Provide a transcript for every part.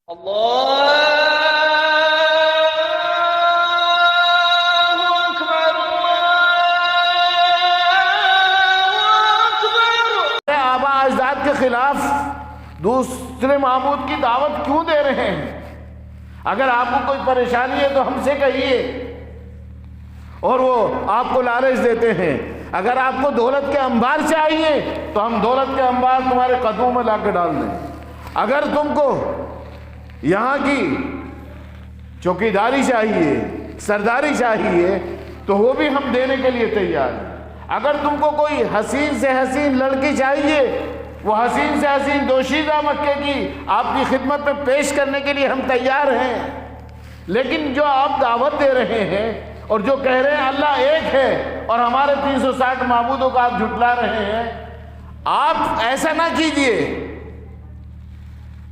اللہ اکبر آبا اجداد کے خلاف دوسرے معبود کی دعوت کیوں دے رہے ہیں؟ اگر آپ کو کوئی پریشانی ہے تو ہم سے کہیے، اور وہ آپ کو لالچ دیتے ہیں۔ اگر آپ کو دولت کے انبار چاہیے تو ہم دولت کے انبار تمہارے قدموں میں لا کے ڈال دیں۔ اگر تم کو یہاں کی چوکیداری چاہیے، سرداری چاہیے، تو وہ بھی ہم دینے کے لیے تیار ہیں۔ اگر تم کو کوئی حسین سے حسین لڑکی چاہیے، وہ حسین سے حسین دوشیزہ مکے کی آپ کی خدمت میں پیش کرنے کے لیے ہم تیار ہیں۔ لیکن جو آپ دعوت دے رہے ہیں اور جو کہہ رہے ہیں اللہ ایک ہے اور ہمارے 360 معبودوں کو آپ جھٹلا رہے ہیں، آپ ایسا نہ کیجئے۔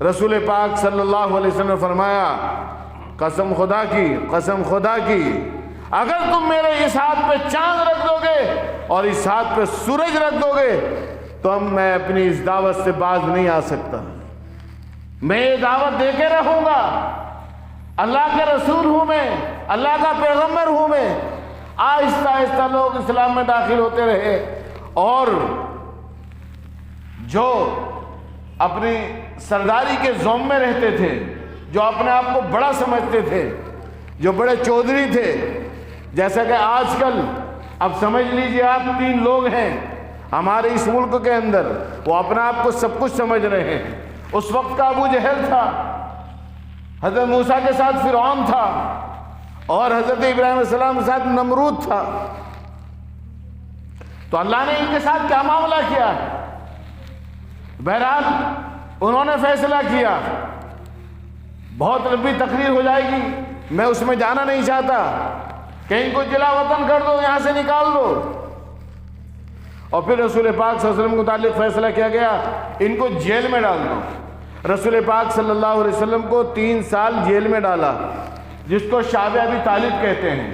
رسول پاک صلی اللہ علیہ وسلم نے فرمایا، قسم خدا کی اگر تم میرے اس ہاتھ پہ چاند رکھ دو گے اور اس ہاتھ پہ سورج رکھ دو گے تو میں اپنی اس دعوت سے باز نہیں آ سکتا۔ میں یہ دعوت دے کے رہوں گا۔ اللہ کے رسول ہوں میں، اللہ کا پیغمبر ہوں میں۔ آہستہ آہستہ لوگ اسلام میں داخل ہوتے رہے، اور جو اپنی سرداری کے زوم میں رہتے تھے، جو اپنے آپ کو بڑا سمجھتے تھے، جو بڑے چودھری تھے، جیسا کہ آج کل اب سمجھ لیجئے آپ 3 لوگ ہیں ہمارے اس ملک کے اندر، وہ اپنے آپ کو سب کچھ سمجھ رہے ہیں۔ اس وقت کا ابو جہل تھا، حضرت موسیٰ کے ساتھ فرعون تھا، اور حضرت ابراہیم علیہ السلام کے ساتھ نمرود تھا۔ تو اللہ نے ان کے ساتھ کیا معاملہ کیا؟ بہرحال انہوں نے فیصلہ کیا، بہت لمبی تقریر ہو جائے گی، میں اس میں جانا نہیں چاہتا، کہ ان کو جلا وطن کر دو، یہاں سے نکال دو۔ اور پھر رسول پاک صلی اللہ علیہ وسلم کے متعلق فیصلہ کیا گیا، ان کو جیل میں ڈال دو۔ رسول پاک صلی اللہ علیہ وسلم کو 3 سال جیل میں ڈالا، جس کو شعب ابی طالب کہتے ہیں۔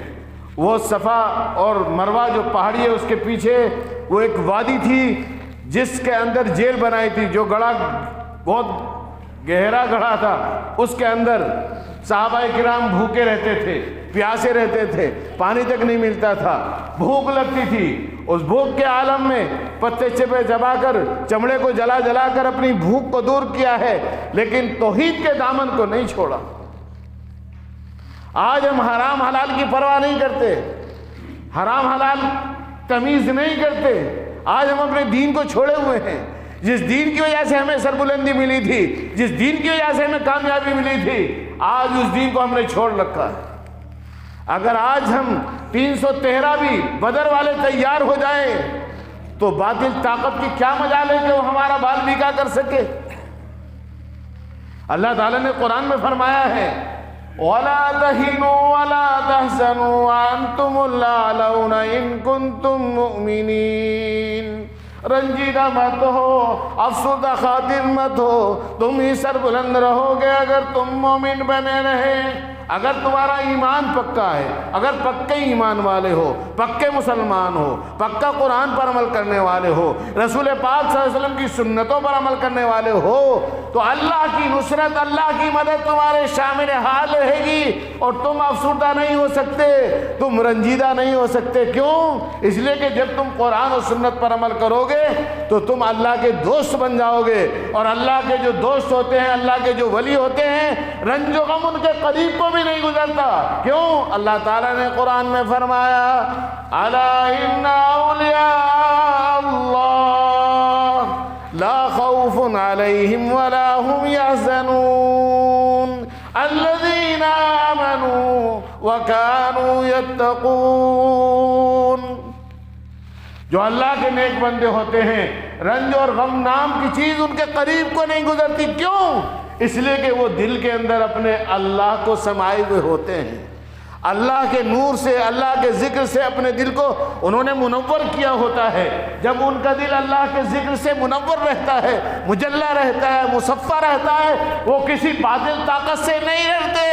وہ صفا اور مروہ جو پہاڑی ہے اس کے پیچھے وہ ایک وادی تھی جس کے اندر جیل بنائی تھی، جو گڑھا بہت گہرا گڑھا تھا، اس کے اندر صحابہ کرام بھوکے رہتے تھے، پیاسے رہتے تھے، پانی تک نہیں ملتا تھا، بھوک لگتی تھی۔ اس بھوک کے عالم میں پتے چپے چبا کر، چمڑے کو جلا جلا کر اپنی بھوک کو دور کیا ہے، لیکن توحید کے دامن کو نہیں چھوڑا۔ آج ہم حرام حلال کی پرواہ نہیں کرتے، حرام حلال تمیز نہیں کرتے۔ آج ہم اپنے دین کو چھوڑے ہوئے ہیں۔ جس دین کی وجہ سے ہمیں سربلندی ملی تھی، جس دین کی وجہ سے ہمیں کامیابی ملی تھی، آج اس دین کو ہم نے چھوڑ رکھا ہے۔ اگر آج ہم 313 بھی بدر والے تیار ہو جائیں تو باطل طاقت کی کیا مجال ہے کہ وہ ہمارا بال بیکا کر سکے؟ اللہ تعالیٰ نے قرآن میں فرمایا ہے، وَلَا تَهِنُوا وَلَا تَحْزَنُوا وَأَنْتُمُ الْأَعْلَوْنَ إِن كُنتُم مُؤْمِنِينَ۔ رنجیدہ مت ہو، افسردہ خاطر مت ہو، تم ہی سر بلند رہو گے اگر تم مومن بنے رہے۔ اگر تمہارا ایمان پکا ہے، اگر پکے ایمان والے ہو، پکے مسلمان ہو، پکا قرآن پر عمل کرنے والے ہو، رسول پاک صلی اللہ علیہ وسلم کی سنتوں پر عمل کرنے والے ہو، تو اللہ کی نصرت، اللہ کی مدد تمہارے شامل حال رہے گی، اور تم افسردہ نہیں ہو سکتے، تم رنجیدہ نہیں ہو سکتے۔ کیوں؟ اس لیے کہ جب تم قرآن و سنت پر عمل کرو گے تو تم اللہ کے دوست بن جاؤ گے، اور اللہ کے جو دوست ہوتے ہیں، اللہ کے جو ولی ہوتے ہیں، رنج و غم ان کے قریب کو بھی نہیں گزرتا۔ کیوں؟ اللہ تعالیٰ نے قرآن میں فرمایا، الا ان اولیاء اللہ لا خوف علیہم ولا هم يحزنون الذین آمنوا وكانوا يتقون۔ جو اللہ کے نیک بندے ہوتے ہیں، رنج اور غم نام کی چیز ان کے قریب کو نہیں گزرتی۔ کیوں؟ اس لیے کہ وہ دل کے اندر اپنے اللہ کو سمائے ہوئے ہوتے ہیں، اللہ کے نور سے، اللہ کے ذکر سے اپنے دل کو انہوں نے منور کیا ہوتا ہے۔ جب ان کا دل اللہ کے ذکر سے منور رہتا ہے، مجلہ رہتا ہے، مصفہ رہتا ہے، وہ کسی باطل طاقت سے نہیں ڈرتے۔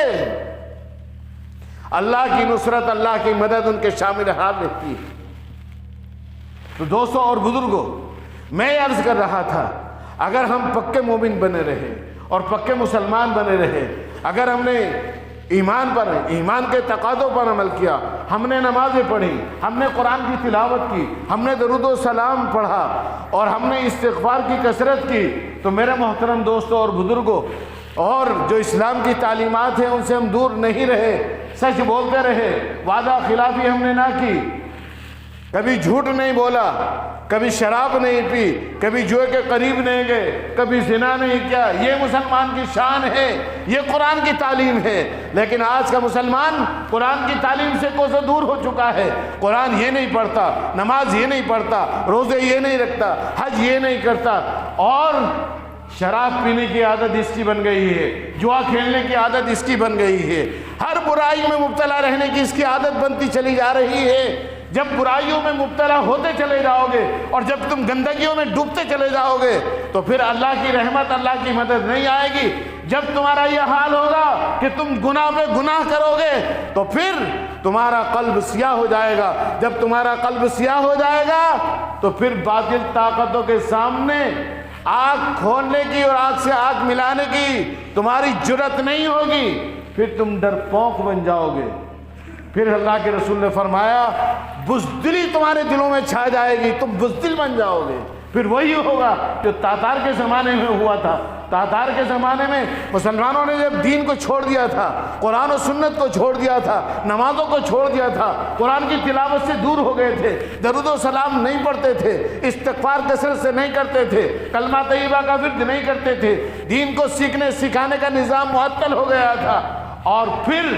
اللہ کی نصرت، اللہ کی مدد ان کے شامل حال رہتی ہے۔ تو دوستوں اور بزرگوں، میں عرض کر رہا تھا، اگر ہم پکے مومن بنے رہے اور پکے مسلمان بنے رہے، اگر ہم نے ایمان پر، ایمان کے تقاضوں پر عمل کیا، ہم نے نمازیں پڑھی، ہم نے قرآن کی تلاوت کی، ہم نے درود و سلام پڑھا اور ہم نے استغفار کی کثرت کی، تو میرے محترم دوستوں اور بزرگوں، اور جو اسلام کی تعلیمات ہیں ان سے ہم دور نہیں رہے، سچ بولتے رہے، وعدہ خلافی ہم نے نہ کی، کبھی جھوٹ نہیں بولا، کبھی شراب نہیں پی، کبھی جوئے کے قریب نہیں گئے، کبھی زنا نہیں کیا، یہ مسلمان کی شان ہے، یہ قرآن کی تعلیم ہے۔ لیکن آج کا مسلمان قرآن کی تعلیم سے کوسوں دور ہو چکا ہے، قرآن یہ نہیں پڑھتا، نماز یہ نہیں پڑھتا، روزے یہ نہیں رکھتا، حج یہ نہیں کرتا، اور شراب پینے کی عادت اس کی بن گئی ہے، جوا کھیلنے کی عادت اس کی بن گئی ہے، ہر برائی میں مبتلا رہنے کی اس کی عادت بنتی چلی جا رہی ہے۔ جب برائیوں میں مبتلا ہوتے چلے جاؤ گے اور جب تم گندگیوں میں ڈوبتے چلے جاؤ گے تو پھر اللہ کی رحمت، اللہ کی مدد نہیں آئے گی۔ جب تمہارا یہ حال ہوگا کہ تم گناہ پہ گناہ کرو گے تو پھر تمہارا قلب سیاہ ہو جائے گا، جب تمہارا قلب سیاہ ہو جائے گا تو پھر باطل طاقتوں کے سامنے آنکھ کھولنے کی اور آنکھ سے آنکھ ملانے کی تمہاری جرأت نہیں ہوگی، پھر تم ڈرپوک بن جاؤ گے۔ پھر اللہ کے رسول نے فرمایا بزدلی تمہارے دلوں میں چھا جائے گی، تم بزدل بن جاؤ گے۔ پھر وہی ہوگا جو تاتار کے زمانے میں ہوا تھا۔ تاتار کے زمانے میں مسلمانوں نے جب دین کو چھوڑ دیا تھا، قرآن و سنت کو چھوڑ دیا تھا، نمازوں کو چھوڑ دیا تھا، قرآن کی تلاوت سے دور ہو گئے تھے، درود و سلام نہیں پڑھتے تھے، استغفار کثرت سے نہیں کرتے تھے، کلمہ طیبہ کا ورد نہیں کرتے تھے، دین کو سیکھنے سکھانے کا نظام معطل ہو گیا تھا، اور پھر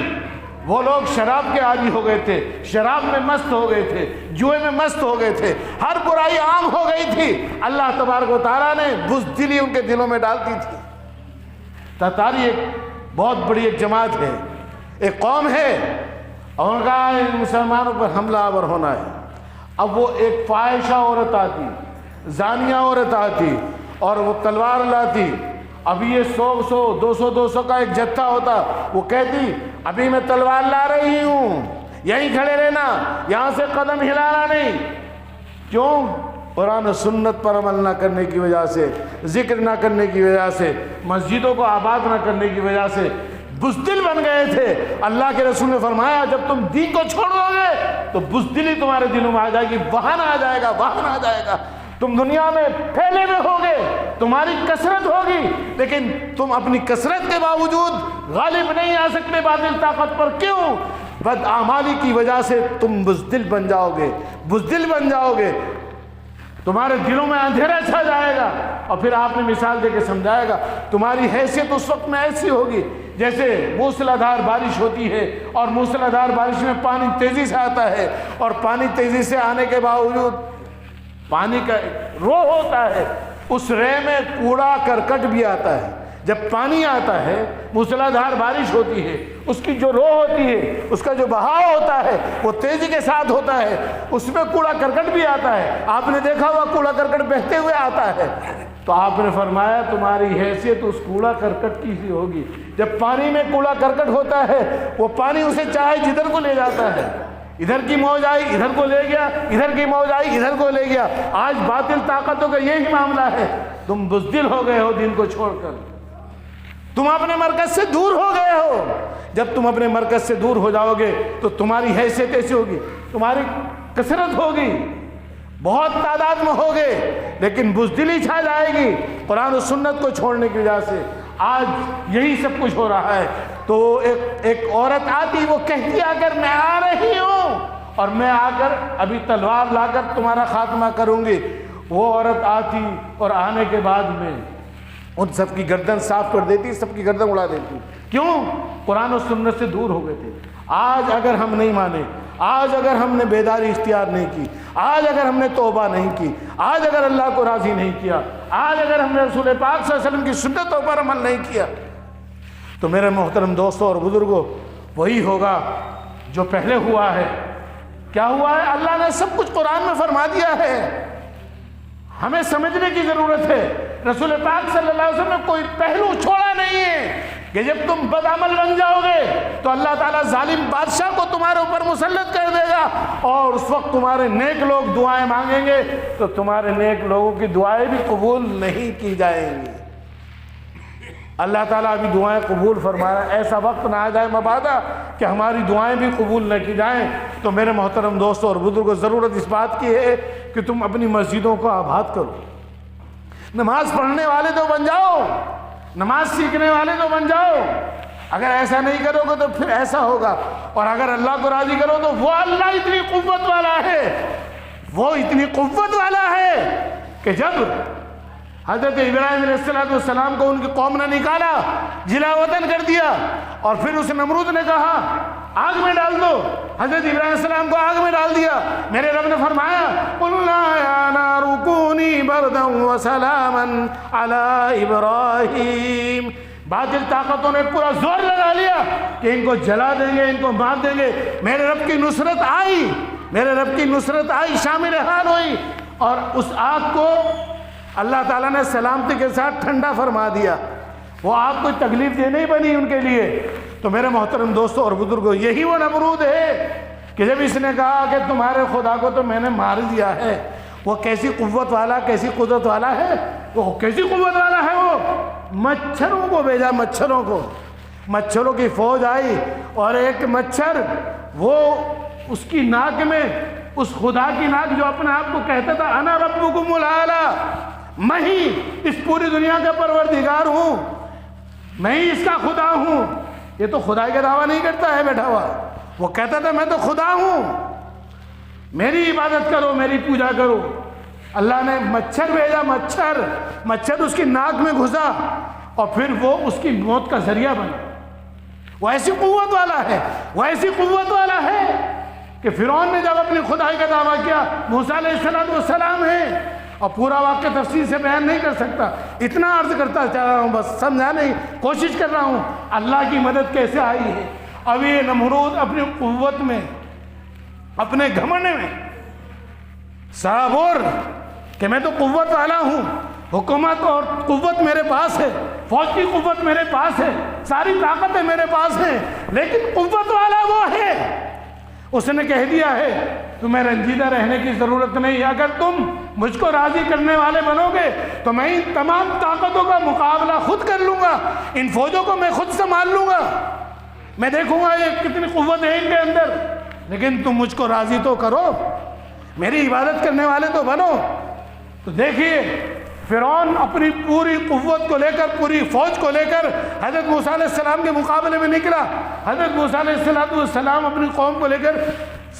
وہ لوگ شراب کے عادی ہو گئے تھے، شراب میں مست ہو گئے تھے، جوئے میں مست ہو گئے تھے، ہر برائی عام ہو گئی تھی۔ اللہ تبارک و تعالیٰ نے بزدلی ان کے دلوں میں ڈال دی تھی۔ تاتاری ایک بہت بڑی ایک جماعت ہے، ایک قوم ہے، اور ان کا مسلمانوں پر حملہ آور ہونا ہے۔ اب وہ ایک فاحشہ عورت آتی، زانیہ عورت آتی اور وہ تلوار لاتی، اب یہ 100 200 کا ایک جتھا ہوتا، وہ کہتی ابھی میں تلوار لا رہی ہوں، یہیں کھڑے رہنا، یہاں سے قدم ہلانا نہیں۔ کیوں؟ قرآن و سنت پر عمل نہ کرنے کی وجہ سے، ذکر نہ کرنے کی وجہ سے، مسجدوں کو آباد نہ کرنے کی وجہ سے بزدل بن گئے تھے۔ اللہ کے رسول نے فرمایا جب تم دین کو چھوڑو گے تو بزدلی تمہارے دلوں میں آ جائے گی، وہن آ جائے گا، وہن آ جائے گا۔ تم دنیا میں پھیلے ہوئے ہوگے، تمہاری کثرت ہوگی، لیکن تم اپنی کثرت کے باوجود غالب نہیں آ سکتے باطل طاقت پر۔ کیوں؟ بدعمالی کی وجہ سے تم بزدل بن جاؤ گے، بزدل بن جاؤ گے، تمہارے دلوں میں اندھیرا چھا جائے گا۔ اور پھر آپ نے مثال دے کے سمجھائے گا، تمہاری حیثیت اس وقت میں ایسی ہوگی جیسے موسلادھار بارش ہوتی ہے، اور موسلادھار بارش میں پانی تیزی سے آتا ہے، اور پانی تیزی سے آنے کے باوجود پانی کا رو ہوتا ہے، اس رے میں کوڑا کرکٹ بھی آتا ہے۔ جب پانی آتا ہے، موسلادھار بارش ہوتی ہے، اس کی جو رو ہوتی ہے، اس کا جو بہاؤ ہوتا ہے وہ تیزی کے ساتھ ہوتا ہے، اس میں کوڑا کرکٹ بھی آتا ہے۔ آپ نے دیکھا ہوا کوڑا کرکٹ بہتے ہوئے آتا ہے، تو آپ نے فرمایا تمہاری حیثیت اس کوڑا کرکٹ کی سی ہوگی۔ جب پانی میں کوڑا کرکٹ ہوتا ہے، وہ پانی اسے چاہے جدھر کو لے جاتا ہے، ادھر کی موج آئی ادھر کو لے گیا، ادھر کی موج آئی ادھر کو لے گیا۔ آج باطل طاقتوں کا یہی معاملہ ہے، تم بزدل ہو گئے ہو دین کو چھوڑ کر، تم اپنے مرکز سے دور ہو گئے ہو۔ جب تم اپنے مرکز سے دور ہو جاؤ گے تو تمہاری حیثیت ایسی ہوگی، تمہاری کثرت ہوگی، بہت تعداد میں ہوگے، لیکن بزدلی چھا جائے گی قرآن و سنت کو چھوڑنے کی وجہ سے۔ آج یہی سب کچھ ہو رہا ہے۔ تو ایک عورت آتی، وہ کہتی آ کر میں آ رہی ہوں اور میں آ کر ابھی تلوار لا کر تمہارا خاتمہ کروں گی۔ وہ عورت آتی اور آنے کے بعد میں ان سب کی گردن صاف کر دیتی، سب کی گردن اڑا دیتی۔ کیوں؟ قرآن و سنت سے دور ہو گئے تھے۔ آج اگر ہم نہیں مانے، آج اگر ہم نے بیداری اختیار نہیں کی، آج اگر ہم نے توبہ نہیں کی، آج اگر اللہ کو راضی نہیں کیا، آج اگر ہم نے رسول پاک صلی اللہ علیہ وسلم کی سنتوں پر عمل نہیں کیا، تو میرے محترم دوستوں اور بزرگوں وہی ہوگا جو پہلے ہوا ہے۔ کیا ہوا ہے؟ اللہ نے سب کچھ قرآن میں فرما دیا ہے، ہمیں سمجھنے کی ضرورت ہے۔ رسول پاک صلی اللہ علیہ وسلم نے کوئی پہلو چھوڑا نہیں ہے کہ جب تم بدعمل بن جاؤ گے تو اللہ تعالیٰ ظالم بادشاہ کو تمہارے اوپر مسلط کر دے گا، اور اس وقت تمہارے نیک لوگ دعائیں مانگیں گے تو تمہارے نیک لوگوں کی دعائیں بھی قبول نہیں کی جائیں گی۔ اللہ تعالیٰ ابھی دعائیں قبول فرمایا، ایسا وقت نہ آ جائے مبادا کہ ہماری دعائیں بھی قبول نہ کی جائیں۔ تو میرے محترم دوستوں اور بزرگوں، ضرورت اس بات کی ہے کہ تم اپنی مسجدوں کو آباد کرو، نماز پڑھنے والے تو بن جاؤ، نماز سیکھنے والے تو بن جاؤ۔ اگر ایسا نہیں کرو گے تو پھر ایسا ہوگا، اور اگر اللہ کو راضی کرو تو وہ اللہ اتنی قوت والا ہے، وہ اتنی قوت والا ہے کہ جب حضرت ابراہیم علیہ السلام کو ان کی قوم نے نکالا، جلا وطن کر دیا، اور پھر اس نمرود نے کہا آگ میں ڈال دو، حضرت ابراہیم علیہ السلام کو آگ میں ڈال دیا، میرے رب نے فرمایا قُلْنَا يَا نَارُ كُونِي بَرْدًا وَسَلَامًا عَلَىٰ إِبْرَاهِيمَ۔ باطل طاقتوں نے پورا زور لگا لیا کہ ان کو جلا دیں گے، ان کو مار دیں گے۔ میرے رب کی نصرت آئی، میرے رب کی نصرت آئی، شامل حال ہوئی، اور اس آگ کو اللہ تعالیٰ نے سلامتی کے ساتھ ٹھنڈا فرما دیا۔ وہ آگ کوئی تکلیف دے نہیں بنی ان کے لیے۔ تو میرے محترم دوستوں اور بزرگوں، یہی وہ نمرود ہے کہ جب اس نے کہا کہ تمہارے خدا کو تو میں نے مار دیا ہے، وہ کیسی قوت والا، کیسی قدرت والا ہے، وہ کیسی قوت والا ہے، وہ مچھروں کو بھیجا، مچھروں کو، مچھروں کی فوج آئی، اور ایک مچھر وہ اس کی ناک میں، اس خدا کی ناک جو اپنے آپ کو کہتا تھا انا ربکم الاعلی، میں ہی اس پوری دنیا کا پروردگار ہوں، میں ہی اس کا خدا ہوں۔ یہ تو خدائی کا دعویٰ نہیں کرتا ہے بیٹھا ہوا، وہ کہتا تھا میں تو خدا ہوں، میری عبادت کرو، میری پوجا کرو۔ اللہ نے مچھر بھیجا، مچھر اس کی ناک میں گھسا، اور پھر وہ اس کی موت کا ذریعہ بنا۔ وہ ایسی قوت والا ہے، وہ ایسی قوت والا ہے کہ فرعون نے جب اپنی خدائی کا دعویٰ کیا، موسیٰ علیہ السلام ہے، اور پورا واقعہ تفصیل سے بیان نہیں کر سکتا، اتنا عرض کرتا چاہ رہا ہوں، بس سمجھانے کی کوشش کر رہا ہوں اللہ کی مدد کیسے آئی ہے۔ اب یہ نمرود اپنی قوت میں، اپنے گھمنڈ میں سرابور کہ میں تو قوت والا ہوں، حکومت اور قوت میرے پاس ہے، فوج کی قوت میرے پاس ہے، ساری طاقتیں میرے پاس ہیں، لیکن قوت والا وہ ہے۔ اس نے کہہ دیا ہے تمہیں رنجیدہ رہنے کی ضرورت نہیں، اگر تم مجھ کو راضی کرنے والے بنو گے تو میں ان تمام طاقتوں کا مقابلہ خود کر لوں گا، ان فوجوں کو میں خود سنبھال لوں گا، میں دیکھوں گا یہ کتنی قوت ہے ان کے اندر، لیکن تم مجھ کو راضی تو کرو، میری عبادت کرنے والے تو بنو۔ تو دیکھیے فرعون اپنی پوری قوت کو لے کر، پوری فوج کو لے کر حضرت موسیٰ علیہ السلام کے مقابلے میں نکلا۔ حضرت موسیٰ علیہ السلام اپنی قوم کو لے کر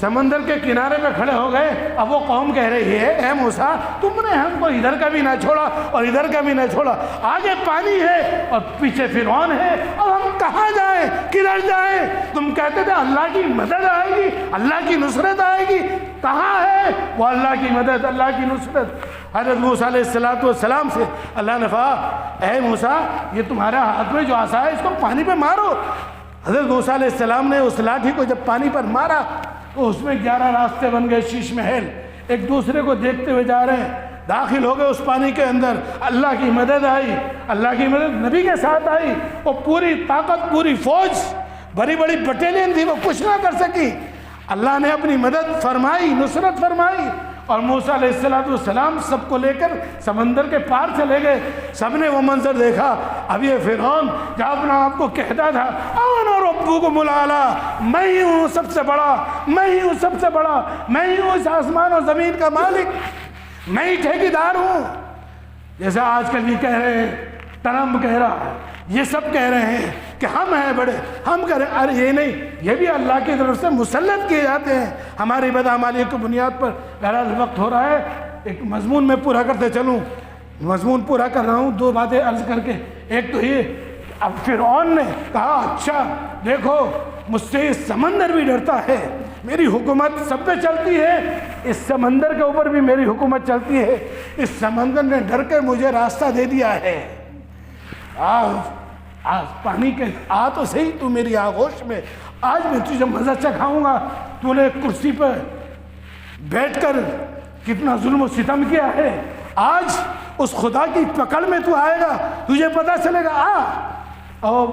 سمندر کے کنارے پہ کھڑے ہو گئے۔ اب وہ قوم کہہ رہی ہے اے موسیٰ تم نے ہم کو ادھر کا بھی نہ چھوڑا اور ادھر کا بھی نہ چھوڑا، آگے پانی ہے اور پیچھے فرعون ہے، اب ہم کہاں جائیں، کدھر جائیں؟ تم کہتے تھے اللہ کی مدد آئے گی، اللہ کی نصرت آئے گی، کہاں ہے وہ اللہ کی مدد، اللہ کی نصرت؟ حضرت موسیٰ علیہ السلام سے اللہ نے کہا اے موسیٰ یہ تمہارے ہاتھ میں جو عصا ہے اس کو پانی پہ مارو۔ حضرت موسیٰ علیہ السلام نے اس لاٹھی کو جب پانی پر مارا تو اس میں 11 راستے بن گئے، شیش محل، ایک دوسرے کو دیکھتے ہوئے جا رہے ہیں، داخل ہو گئے اس پانی کے اندر۔ اللہ کی مدد آئی، اللہ کی مدد نبی کے ساتھ آئی، وہ پوری طاقت، پوری فوج، بڑی بڑی بٹالین تھی، وہ کچھ نہ کر سکی۔ اللہ نے اپنی مدد فرمائی، نصرت فرمائی، اور موسیٰ علیہ السلام سب کو لے کر سمندر کے پار چلے گئے۔ سب نے وہ منظر دیکھا۔ اب یہ فرعون جو اپنا آپ کو کہتا تھا انا ربکم الاعلی، میں ہی ہوں سب سے بڑا، میں ہی ہوں سب سے بڑا، میں ہی ہوں اس آسمان اور زمین کا مالک، میں ہی ٹھیکیدار ہوں، جیسا آج کل یہ کہہ رہے ہیں، ٹرمپ کہہ رہا ہے، یہ سب کہہ رہے ہیں کہ ہم ہیں بڑے، ہم کریں۔ ارے یہ نہیں، یہ بھی اللہ کی طرف سے مسلط کیے جاتے ہیں ہماری بدعمالی کی بنیاد پر۔ بہرحال وقت ہو رہا ہے، ایک مضمون میں پورا کرتے چلوں، مضمون پورا کر رہا ہوں، 2 باتیں عرض کر کے۔ ایک تو یہ، اب فرعون نے کہا اچھا دیکھو مجھ سے اس سمندر بھی ڈرتا ہے، میری حکومت سب پہ چلتی ہے، اس سمندر کے اوپر بھی میری حکومت چلتی ہے، اس سمندر نے ڈر کے مجھے راستہ دے دیا ہے، آج پانی کے آ تو صحیح تو میری آغوش میں، آج میں تجھے مزہ چکھاؤں گا۔ تو نے کرسی پر بیٹھ کر کتنا ظلم و ستم کیا ہے، آج اس خدا کی پکڑ میں تو آئے گا، تجھے پتہ چلے گا، اور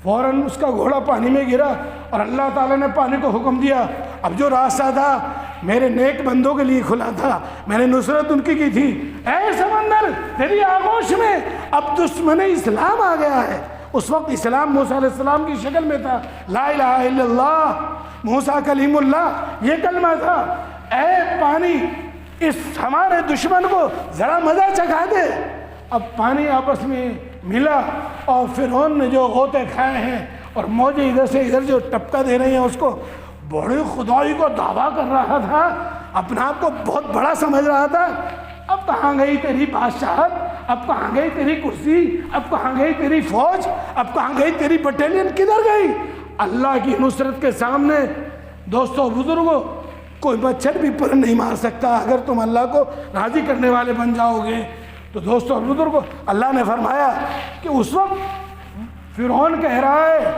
فوراً اس کا گھوڑا پانی میں گرا اور اللہ تعالیٰ نے پانی کو حکم دیا۔ اب جو راستہ تھا میرے نیک بندوں کے لیے کھلا تھا، میں نے نصرت ان کی تھی۔ اے سمندر تیری آغوش میں اب دشمن اسلام آ گیا ہے۔ اس وقت اسلام موسیٰ علیہ السلام کی شکل میں تھا، لا الہ الا اللہ موسیٰ کلیم اللہ، یہ کلمہ تھا۔ اے پانی اس ہمارے دشمن کو ذرا مزہ چکھا دے۔ اب پانی آپس میں ملا اور فرعون نے جو غوطے کھائے ہیں اور موجیں ادھر سے ادھر جو ٹپکا دے رہی ہیں، اس کو بڑی خدائی کو دعویٰ کر رہا تھا، اپنا آپ کو بہت بڑا سمجھ رہا تھا۔ اب کہاں گئی تیری بادشاہت، اب کہاں گئی تیری کرسی، اب کہاں گئی تیری فوج، اب کہاں گئی تیری بٹالین، کدھر گئی؟ اللہ کی نصرت کے سامنے دوستو بزرگوں کوئی مچھر بھی پر نہیں مار سکتا اگر تم اللہ کو راضی کرنے والے بن جاؤ گے۔ تو دوستو بزرگوں اللہ نے فرمایا کہ اس وقت فرعون کہہ رہا ہے،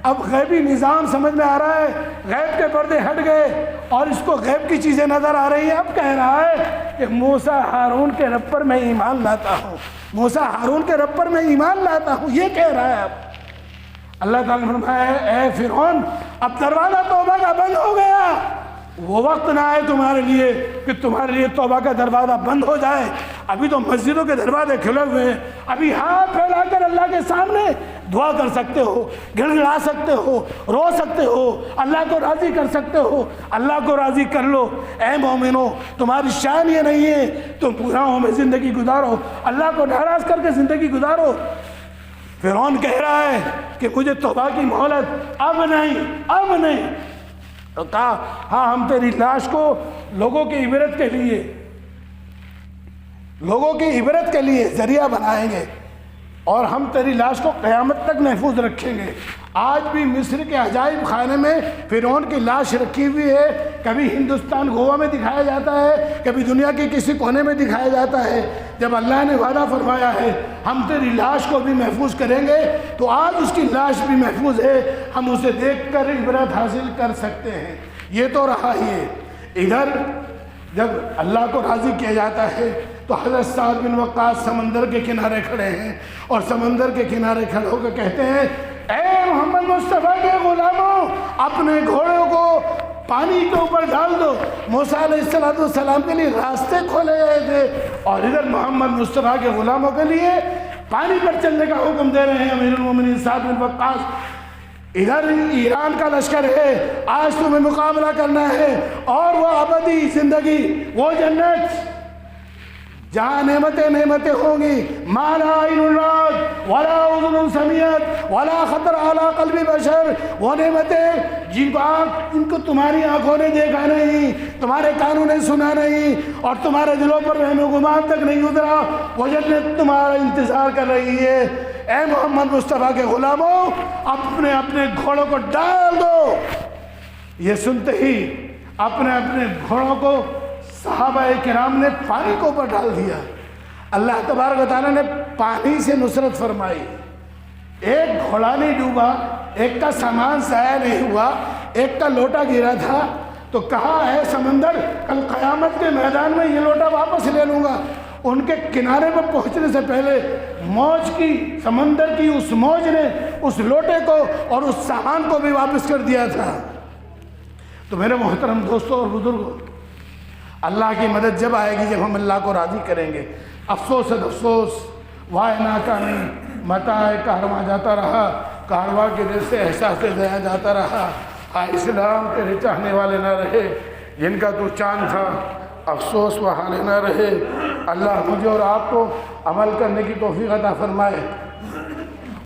اب غیبی نظام سمجھ میں آ رہا ہے، غیب کے پردے ہٹ گئے اور اس کو غیب کی چیزیں نظر آ رہی ہیں۔ اب کہہ رہا ہے کہ موسیٰ ہارون کے رب پر میں ایمان لاتا ہوں، موسیٰ ہارون کے رب پر میں ایمان لاتا ہوں، یہ کہہ رہا ہے۔ اب اللہ تعالیٰ نے فرمایا اے فرعون اب دروازہ توبہ کا بند ہو گیا، وہ وقت نہ آئے تمہارے لیے کہ تمہارے لیے توبہ کا دروازہ بند ہو جائے۔ ابھی تو مسجدوں کے دروازے کھلے ہوئے ہیں، ابھی ہاتھ پھیلا کر اللہ کے سامنے دعا کر سکتے ہو، گڑ گڑا سکتے ہو، رو سکتے ہو، اللہ کو راضی کر سکتے ہو، اللہ کو راضی کر لو۔ اے مومنو تمہاری شان یہ نہیں ہے تم گناہوں میں زندگی گزارو، اللہ کو ناراض کر کے زندگی گزارو۔ فرعون کہہ رہا ہے کہ مجھے توبہ کی مہلت اب نہیں، اب نہیں۔ تو کہا ہاں ہم تیری لاش کو لوگوں کی عبرت کے لیے، لوگوں کی عبرت کے لیے ذریعہ بنائیں گے اور ہم تیری لاش کو قیامت تک محفوظ رکھیں گے۔ آج بھی مصر کے عجائب خانے میں فرعون کی لاش رکھی ہوئی ہے، کبھی ہندوستان گوا میں دکھایا جاتا ہے، کبھی دنیا کے کسی کونے میں دکھایا جاتا ہے۔ جب اللہ نے وعدہ فرمایا ہے ہم تیری لاش کو بھی محفوظ کریں گے، تو آج اس کی لاش بھی محفوظ ہے، ہم اسے دیکھ کر عبرت حاصل کر سکتے ہیں۔ یہ تو رہا ہی ہے۔ ادھر جب اللہ کو راضی کیا جاتا ہے تو حضرت سعد بن وقاص سمندر کے کنارے کھڑے ہیں اور سمندر کے کنارے کھڑے ہو کر کہتے ہیں اے محمد مصطفیٰ کے غلاموں اپنے گھوڑوں کو پانی کے اوپر ڈال دو۔ موسیٰ علیہ السلام کے لیے راستے کھولے گئے تھے اور ادھر محمد مصطفیٰ کے غلاموں کے لیے پانی پر چلنے کا حکم دے رہے ہیں امیر المومنین سعد بن وقاص۔ ادھر ایران کا لشکر ہے، آج تمہیں مقابلہ کرنا ہے اور وہ ابدی زندگی، وہ جنت جہاں نعمتیں ہوں گی، ما لا عین رأت ولا اذن سمعت ولا خطر علی قلب بشر، وہ نعمتیں جن کو تمہاری آنکھوں نے دیکھا نہیں، تمہارے کانوں نے سنا نہیں اور تمہارے دلوں پر وہم و گمان تک نہیں اترا، وہ جنت تمہارا انتظار کر رہی ہے۔ اے محمد مصطفیٰ کے غلاموں اپنے اپنے گھوڑوں کو ڈال دو۔ یہ سنتے ہی اپنے اپنے گھوڑوں کو صحابہ کرام نے پانی کو اوپر ڈال دیا۔ اللہ تبارک و تعالیٰ نے پانی سے نصرت فرمائی، ایک گھوڑا نہیں ڈوبا، ایک کا سامان ضائع نہیں ہوا، ایک کا لوٹا گرا تھا تو کہا اے سمندر کل قیامت کے میدان میں یہ لوٹا واپس لے لوں گا۔ ان کے کنارے پر پہنچنے سے پہلے موج کی، سمندر کی اس موج نے اس لوٹے کو اور اس سامان کو بھی واپس کر دیا تھا۔ تو میرے محترم دوستوں اور بزرگوں، اللہ کی مدد جب آئے گی جب ہم اللہ کو راضی کریں گے۔ افسوس افسوس وائے ناکامی، متاع کارواں جاتا رہا، کارواں کے دل سے احساس ضیاع جاتا رہا۔ اسلام تیرے چاہنے والے نہ رہے، جن کا تو چاند تھا، افسوس وہ حال نہ رہے۔ اللہ مجھے اور آپ کو عمل کرنے کی توفیق عطا فرمائے۔